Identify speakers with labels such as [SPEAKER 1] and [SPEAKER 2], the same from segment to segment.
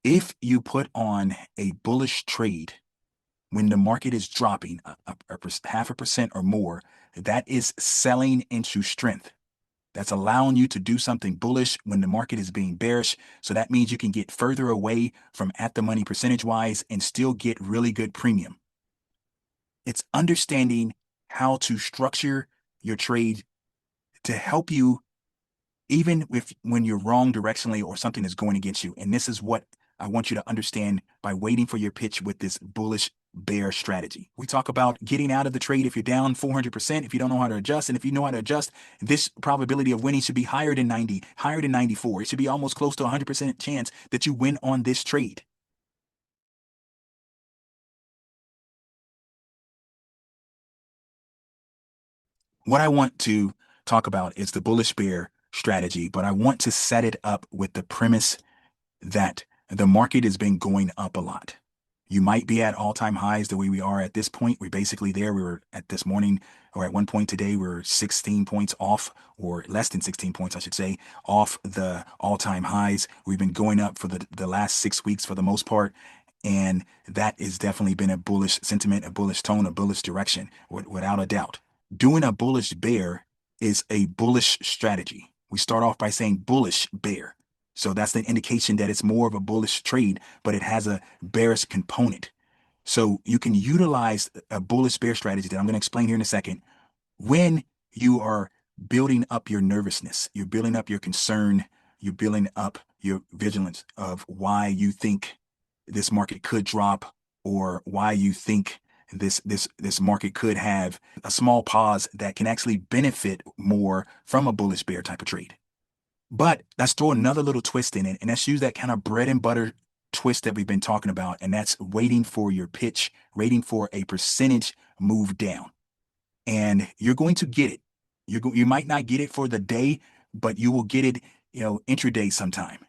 [SPEAKER 1] If you put on a bullish trade when the market is dropping half a percent or more, that is selling into strength. That's allowing you to do something bullish when the market is being bearish. So that means you can get further away from at the money percentage wise and still get really good premium. It's understanding how to structure your trade to help you even when you're wrong directionally or something is going against you. And this is what I want you to understand by waiting for your pitch with this bullish bear strategy. We talk about getting out of the trade if you're down 400%, if you don't know how to adjust. And if you know how to adjust, this probability of winning should be higher than 90, higher than 94. It should be almost close to 100% chance that you win on this trade. What I want to talk about is the bullish bear strategy, but I want to set it up with the premise that the market has been going up a lot. You might be at all-time highs the way we are at this point. We're basically there. We were at this morning, or at one point today, we were 16 points off, or less than 16 points, I should say, off the all-time highs. We've been going up for the last 6 weeks for the most part. And that has definitely been a bullish sentiment, a bullish tone, a bullish direction, without a doubt. Doing a bullish bear is a bullish strategy. We start off by saying bullish bear. So that's the indication that it's more of a bullish trade, but it has a bearish component. So you can utilize a bullish bear strategy that I'm going to explain here in a second when you are building up your nervousness, you're building up your concern, you're building up your vigilance of why you think this market could drop or why you think this market could have a small pause that can actually benefit more from a bullish bear type of trade. But let's throw another little twist in it, and let's use that kind of bread and butter twist that we've been talking about, and that's waiting for your pitch, waiting for a percentage move down. And you're going to get it. You might not get it for the day, but you will get it, intraday sometime,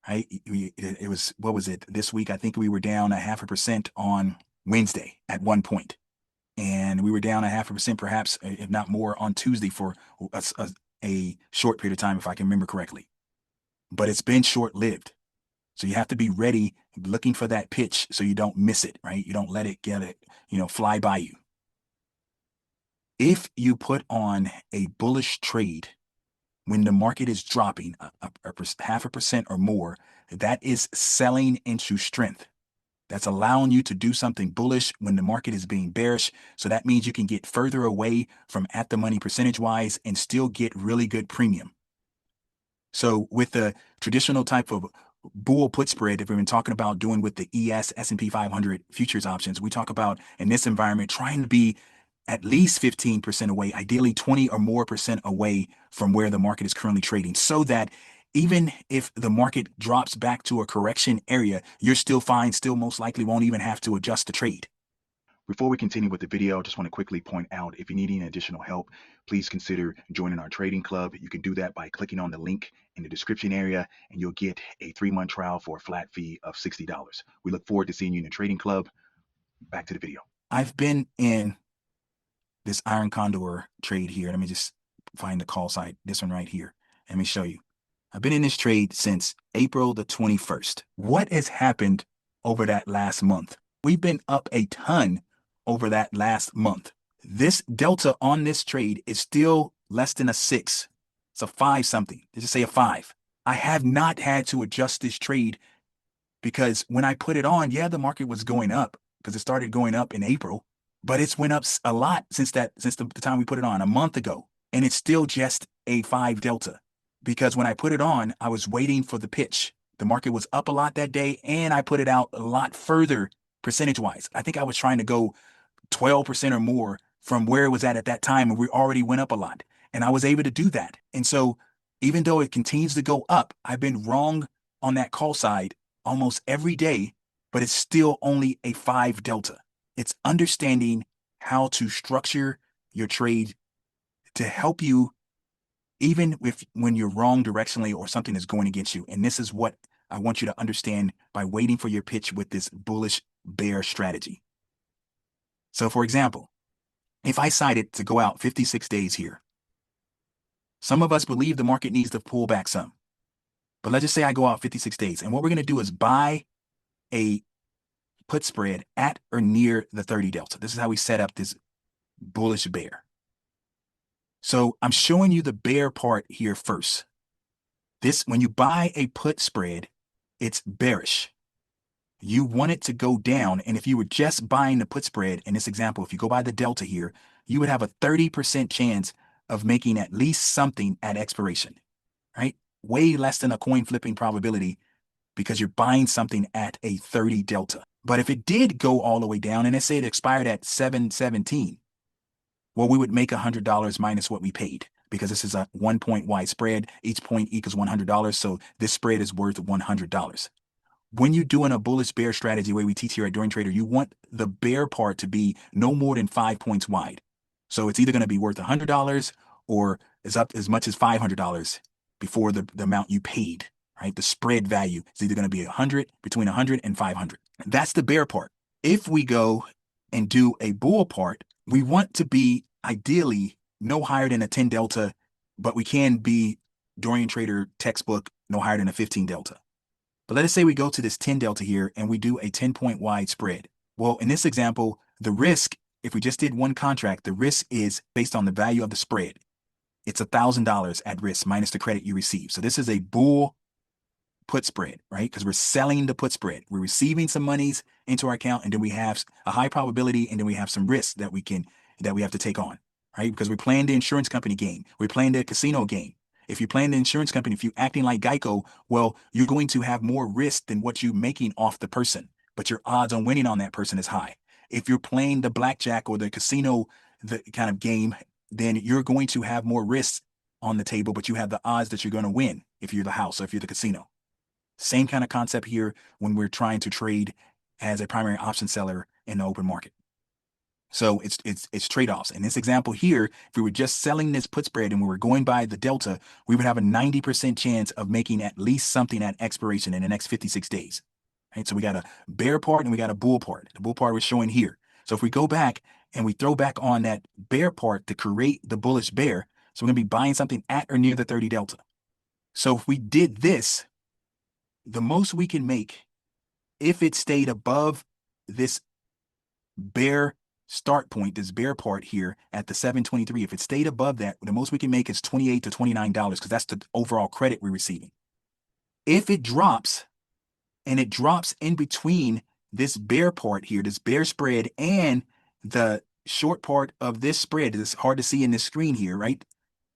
[SPEAKER 1] right? It was, what was it? This week, I think we were down a half a percent on Wednesday at one point. And we were down a half a percent, perhaps, if not more, on Tuesday for a short period of time, if I can remember correctly. But it's been short-lived. So you have to be ready, looking for that pitch so you don't miss it, right? You don't let it fly by you. If you put on a bullish trade when the market is dropping half a percent or more, that is selling into strength. That's allowing you to do something bullish when the market is being bearish. So that means you can get further away from at the money percentage wise and still get really good premium. So with the traditional type of bull put spread that we've been talking about doing with the S&P 500 futures options, we talk about in this environment trying to be at least 15% away, ideally 20 or more percent away from where the market is currently trading, so that even if the market drops back to a correction area, you're still fine, still most likely won't even have to adjust the trade. Before we continue with the video, I just want to quickly point out, if you need any additional help, please consider joining our trading club. You can do that by clicking on the link in the description area, and you'll get a 3-month trial for a flat fee of $60. We look forward to seeing you in the trading club. Back to the video. I've been in this iron condor trade here. Let me just find the call site. This one right here. Let me show you. I've been in this trade since April the 21st. What has happened over that last month? We've been up a ton over that last month. This delta on this trade is still less than a 6. It's a 5 something. Let's just say a 5. I have not had to adjust this trade because when I put it on, yeah, the market was going up because it started going up in April, but it's went up a lot since the time we put it on a month ago. And it's still just a 5 delta because when I put it on, I was waiting for the pitch. The market was up a lot that day, and I put it out a lot further percentage-wise. I think I was trying to go 12% or more from where it was at that time, and we already went up a lot. And I was able to do that. And so even though it continues to go up, I've been wrong on that call side almost every day, but it's still only a 5 delta. It's understanding how to structure your trade to help you even when you're wrong directionally or something is going against you. And this is what I want you to understand by waiting for your pitch with this bullish bear strategy. So for example, if I decided to go out 56 days here, some of us believe the market needs to pull back some. But let's just say I go out 56 days. And what we're going to do is buy a put spread at or near the 30 delta. This is how we set up this bullish bear. So I'm showing you the bear part here first. When you buy a put spread, it's bearish. You want it to go down, and if you were just buying the put spread, in this example, if you go by the delta here, you would have a 30% chance of making at least something at expiration, right? Way less than a coin flipping probability because you're buying something at a 30 delta. But if it did go all the way down, and let's say it expired at 717, well, we would make $100 minus what we paid because this is a 1 point wide spread. Each point equals $100. So this spread is worth $100. When you're doing a bullish bear strategy, the way we teach here at Dorian Trader, you want the bear part to be no more than 5 points wide. So it's either going to be worth $100 or is up as much as $500 before the amount you paid, right? The spread value is either going to be 100, between 100 and 500. That's the bear part. If we go and do a bull part, we want to be ideally no higher than a 10 delta, but we can be Dorian Trader textbook no higher than a 15 delta. But let us say we go to this 10 delta here and we do a 10-point wide spread. Well, in this example, the risk, if we just did one contract, the risk is based on the value of the spread. It's $1,000 at risk minus the credit you receive. So this is a bull put spread, right? Because we're selling the put spread. We're receiving some monies into our account, and then we have a high probability, and then we have some risk that we have to take on, right? Because we're playing the insurance company game. We're playing the casino game. If you're playing the insurance company, if you're acting like Geico, well, you're going to have more risk than what you're making off the person, but your odds on winning on that person is high. If you're playing the blackjack or the casino, the kind of game, then you're going to have more risk on the table, but you have the odds that you're going to win if you're the house or if you're the casino. Same kind of concept here when we're trying to trade as a primary option seller in the open market. So it's trade-offs. In this example here, if we were just selling this put spread and we were going by the delta, we would have a 90% chance of making at least something at expiration in the next 56 days. Right? So we got a bear part and we got a bull part. The bull part was showing here. So if we go back and we throw back on that bear part to create the bullish bear, so we're going to be buying something at or near the 30 delta. So if we did this, the most we can make, if it stayed above this bear start point, this bear part here at the 723, if it stayed above that, the most we can make is $28 to $29 because that's the overall credit we're receiving. If it drops, and it drops in between this bear part here, this bear spread, and the short part of this spread, it's hard to see in this screen here, right?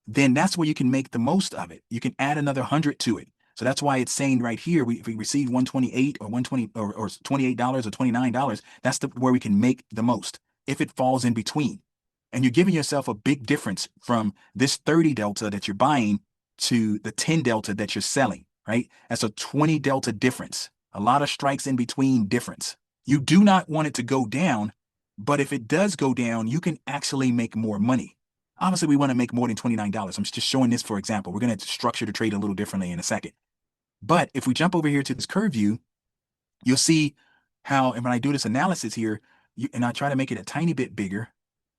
[SPEAKER 1] Then that's where you can make the most of it. You can add another 100 to it. So that's why it's saying right here, if we receive 128 or 120 or $28 or $29, that's where we can make the most. If it falls in between, and you're giving yourself a big difference from this 30 delta that you're buying to the 10 delta that you're selling, right? That's a 20 delta difference. A lot of strikes in between difference. You do not want it to go down, but if it does go down, you can actually make more money. Obviously, we want to make more than $29. I'm just showing this for example. We're going to structure the trade a little differently in a second. But if we jump over here to this curve view, you'll see how, and when I do this analysis here, and I try to make it a tiny bit bigger,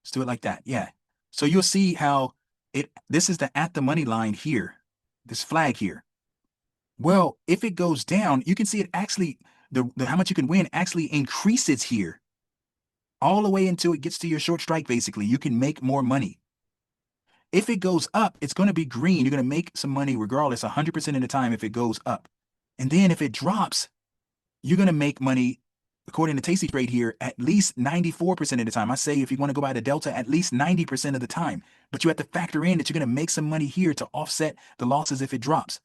[SPEAKER 1] let's do it like that. Yeah. So you'll see how this is the at the money line here, this flag here. Well, if it goes down, you can see it actually, the how much you can win actually increases here all the way until it gets to your short strike, basically. You can make more money. If it goes up, it's going to be green. You're going to make some money regardless 100% of the time if it goes up. And then if it drops, you're going to make money, according to Tasty Trade here, at least 94% of the time. I say if you want to go by the delta, at least 90% of the time. But you have to factor in that you're going to make some money here to offset the losses if it drops.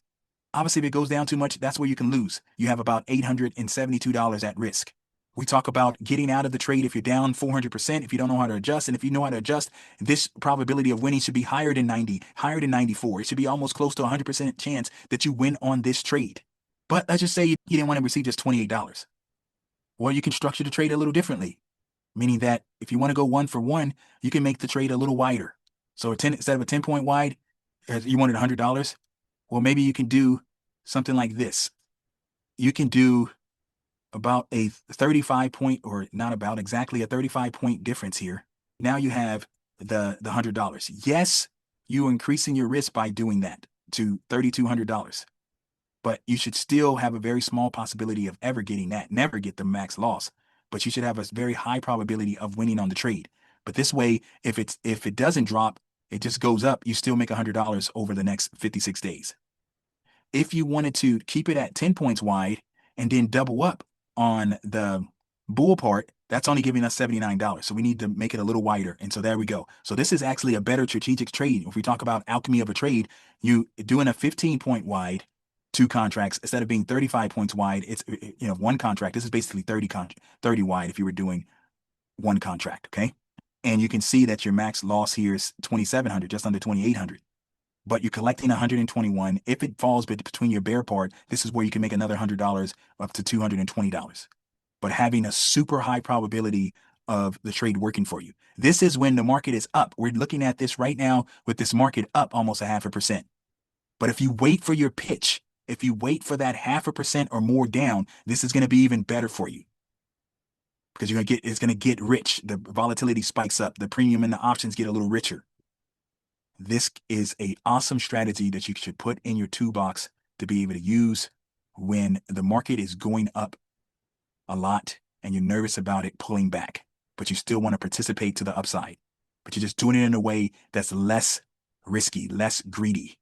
[SPEAKER 1] Obviously, if it goes down too much, that's where you can lose. You have about $872 at risk. We talk about getting out of the trade if you're down 400%, if you don't know how to adjust. And if you know how to adjust, this probability of winning should be higher than 90, higher than 94. It should be almost close to 100% chance that you win on this trade. But let's just say you didn't want to receive just $28. Well, you can structure the trade a little differently, meaning that if you want to go 1 for 1, you can make the trade a little wider. So instead of a 10-point wide, you wanted $100. Well, maybe you can do something like this. You can do about a 35-point, or not about, exactly a 35-point difference here. Now you have the $100. Yes, you're increasing your risk by doing that to $3,200. but you should still have a very small possibility of ever getting that. Never get the max loss, but you should have a very high probability of winning on the trade. But this way, if it doesn't drop, it just goes up, you still make $100 over the next 56 days. If you wanted to keep it at 10 points wide and then double up on the bull part, that's only giving us $79. So we need to make it a little wider. And so there we go. So this is actually a better strategic trade. If we talk about alchemy of a trade, you doing a 15-point wide, 2 contracts instead of being 35 points wide. It's, 1 contract. This is basically 30 wide if you were doing 1 contract. Okay. And you can see that your max loss here is 2,700, just under 2,800. But you're collecting 121. If it falls between your bear part, this is where you can make another $100 up to $220. But having a super high probability of the trade working for you. This is when the market is up. We're looking at this right now with this market up almost 0.5%. But if you wait for your pitch, if you wait for that 0.5% or more down, this is going to be even better for you. Because it's going to get rich. The volatility spikes up. The premium and the options get a little richer. This is an awesome strategy that you should put in your toolbox to be able to use when the market is going up a lot and you're nervous about it pulling back, but you still want to participate to the upside. But you're just doing it in a way that's less risky, less greedy.